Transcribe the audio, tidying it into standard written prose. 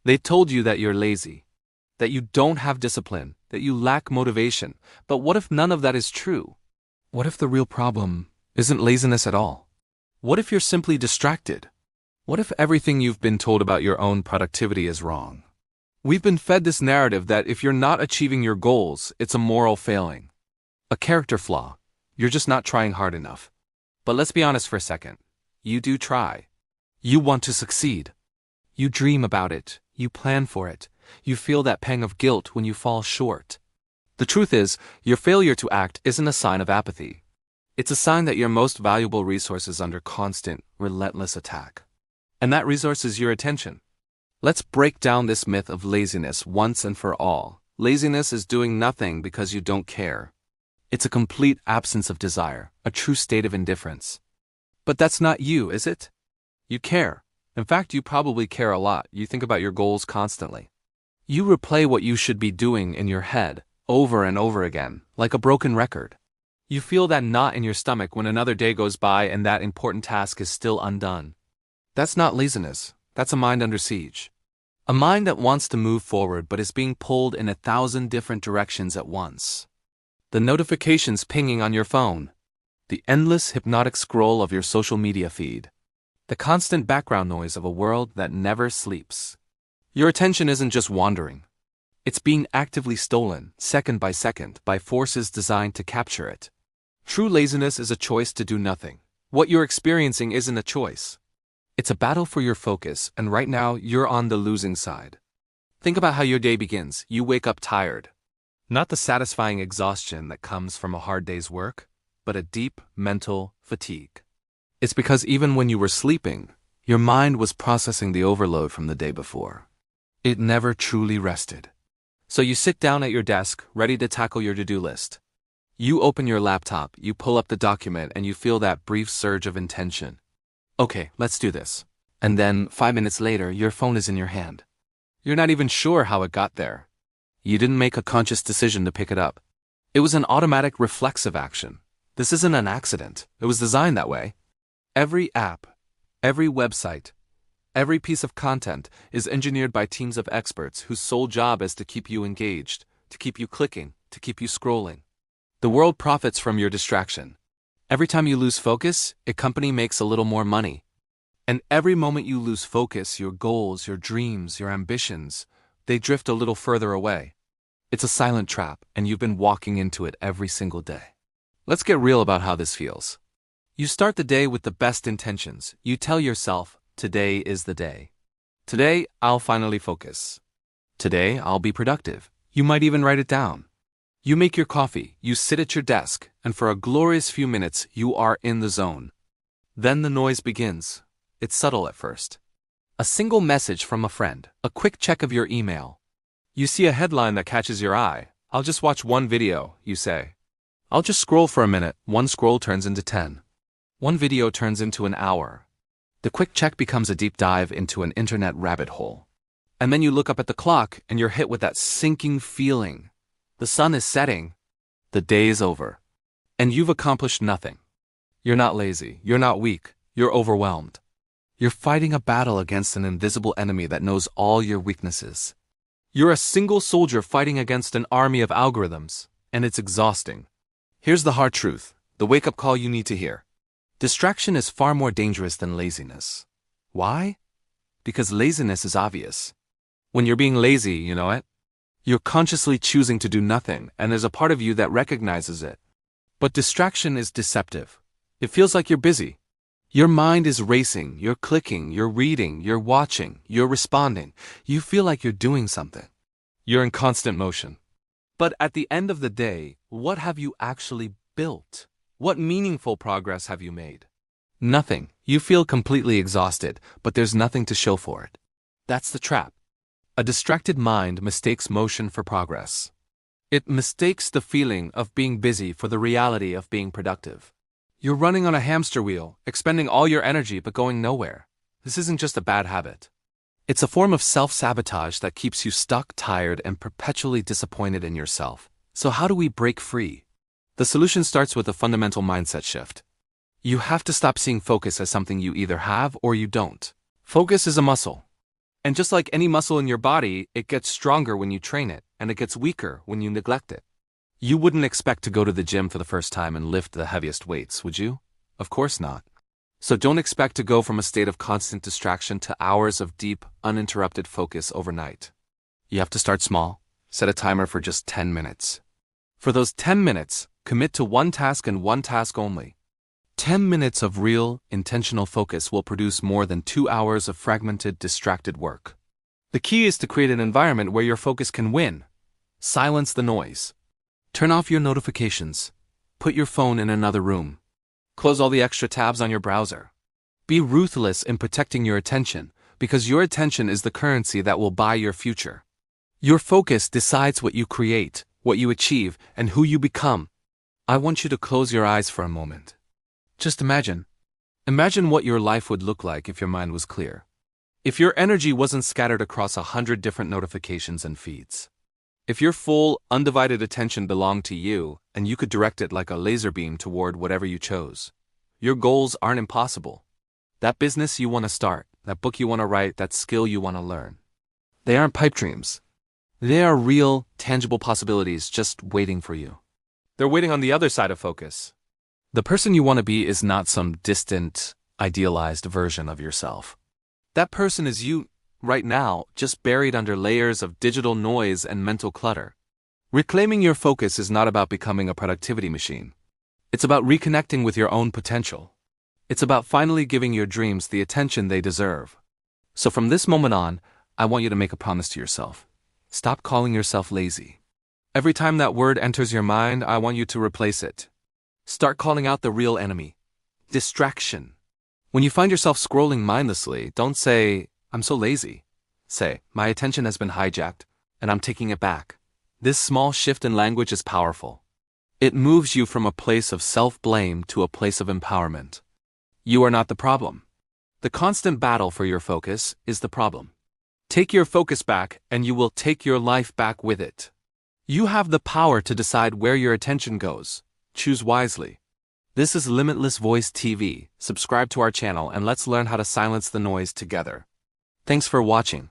They told you that you're lazy, that you don't have discipline, that you lack motivation. But what if none of that is true? What if the real problem isn't laziness at all? What if you're simply distracted? What if everything you've been told about your own productivity is wrong? We've been fed this narrative that if you're not achieving your goals, it's a moral failing, a character flaw. You're just not trying hard enough. But let's be honest for a second. You do try. You want to succeed. You dream about it. You plan for it. You feel that pang of guilt when you fall short. The truth is, your failure to act isn't a sign of apathy. It's a sign that your most valuable resource is under constant, relentless attack. And that resource is your attention. Let's break down this myth of laziness once and for all. Laziness is doing nothing because you don't care. It's a complete absence of desire, a true state of indifference. But that's not you, is it? You care. In fact, you probably care a lot. You think about your goals constantly. You replay what you should be doing in your head, over and over again, like a broken record. You feel that knot in your stomach when another day goes by and that important task is still undone. That's not laziness. That's a mind under siege. A mind that wants to move forward but is being pulled in 1,000 different directions at once. The notifications pinging on your phone. The endless hypnotic scroll of your social media feed. The constant background noise of a world that never sleeps. Your attention isn't just wandering. It's being actively stolen, second, by forces designed to capture it. True laziness is a choice to do nothing. What you're experiencing isn't a choice. It's a battle for your focus, and right now, you're on the losing side. Think about how your day begins. You wake up tired. Not the satisfying exhaustion that comes from a hard day's work, but a deep mental fatigue. It's because even when you were sleeping, your mind was processing the overload from the day before. It never truly rested. So you sit down at your desk, ready to tackle your to-do list. You open your laptop, you pull up the document, and you feel that brief surge of intention. Okay, let's do this. And then, 5 minutes later, your phone is in your hand. You're not even sure how it got there. You didn't make a conscious decision to pick it up. It was an automatic reflexive action. This isn't an accident. It was designed that way. Every app, every website, every piece of content is engineered by teams of experts whose sole job is to keep you engaged, to keep you clicking, to keep you scrolling. The world profits from your distraction. Every time you lose focus, a company makes a little more money. And every moment you lose focus, your goals, your dreams, your ambitions, they drift a little further away. It's a silent trap, and you've been walking into it every single day. Let's get real about how this feels. You start the day with the best intentions. You tell yourself, today is the day. Today, I'll finally focus. Today, I'll be productive. You might even write it down. You make your coffee, you sit at your desk, and for a glorious few minutes, you are in the zone. Then the noise begins. It's subtle at first. A single message from a friend, a quick check of your email. You see a headline that catches your eye. I'll just watch one video, you say. I'll just scroll for a minute. One scroll turns into 10. One video turns into an hour. The quick check becomes a deep dive into an internet rabbit hole. And then you look up at the clock and you're hit with that sinking feeling. The sun is setting. The day is over. And you've accomplished nothing. You're not lazy. You're not weak. You're overwhelmed. You're fighting a battle against an invisible enemy that knows all your weaknesses. You're a single soldier fighting against an army of algorithms, and it's exhausting. Here's the hard truth, the wake-up call you need to hear. Distraction is far more dangerous than laziness. Why? Because laziness is obvious. When you're being lazy, you know it. You're consciously choosing to do nothing, and there's a part of you that recognizes it. But distraction is deceptive. It feels like you're busy. Your mind is racing, you're clicking, you're reading, you're watching, you're responding. You feel like you're doing something. You're in constant motion. But at the end of the day, what have you actually built? What meaningful progress have you made? Nothing. You feel completely exhausted, but there's nothing to show for it. That's the trap. A distracted mind mistakes motion for progress. It mistakes the feeling of being busy for the reality of being productive. You're running on a hamster wheel, expending all your energy but going nowhere. This isn't just a bad habit. It's a form of self-sabotage that keeps you stuck, tired, and perpetually disappointed in yourself. So how do we break free? The solution starts with a fundamental mindset shift. You have to stop seeing focus as something you either have or you don't. Focus is a muscle. And just like any muscle in your body, it gets stronger when you train it, and it gets weaker when you neglect it. You wouldn't expect to go to the gym for the first time and lift the heaviest weights, would you? Of course not. So don't expect to go from a state of constant distraction to hours of deep, uninterrupted focus overnight. You have to start small. Set a timer for just 10 minutes. For those 10 minutes, commit to one task and one task only. 10 minutes of real, intentional focus will produce more than 2 hours of fragmented, distracted work. The key is to create an environment where your focus can win. Silence the noise. Turn off your notifications. Put your phone in another room. Close all the extra tabs on your browser. Be ruthless in protecting your attention, because your attention is the currency that will buy your future. Your focus decides what you create, what you achieve, and who you become. I want you to close your eyes for a moment. Just imagine. Imagine what your life would look like if your mind was clear. If your energy wasn't scattered across 100 different notifications and feeds. If your full, undivided attention belonged to you, and you could direct it like a laser beam toward whatever you chose. Your goals aren't impossible. That business you want to start, that book you want to write, that skill you want to learn. They aren't pipe dreams. They are real, tangible possibilities just waiting for you. They're waiting on the other side of focus. The person you want to be is not some distant, idealized version of yourself. That person is you, right now, just buried under layers of digital noise and mental clutter. Reclaiming your focus is not about becoming a productivity machine. It's about reconnecting with your own potential. It's about finally giving your dreams the attention they deserve. So from this moment on, I want you to make a promise to yourself. Stop calling yourself lazy. Every time that word enters your mind, I want you to replace it. Start calling out the real enemy. Distraction. When you find yourself scrolling mindlessly, don't say, I'm so lazy. Say, my attention has been hijacked, and I'm taking it back. This small shift in language is powerful. It moves you from a place of self-blame to a place of empowerment. You are not the problem. The constant battle for your focus is the problem. Take your focus back, and you will take your life back with it. You have the power to decide where your attention goes. Choose wisely. This is Limitless Voice TV. Subscribe to our channel and let's learn how to silence the noise together. Thanks for watching.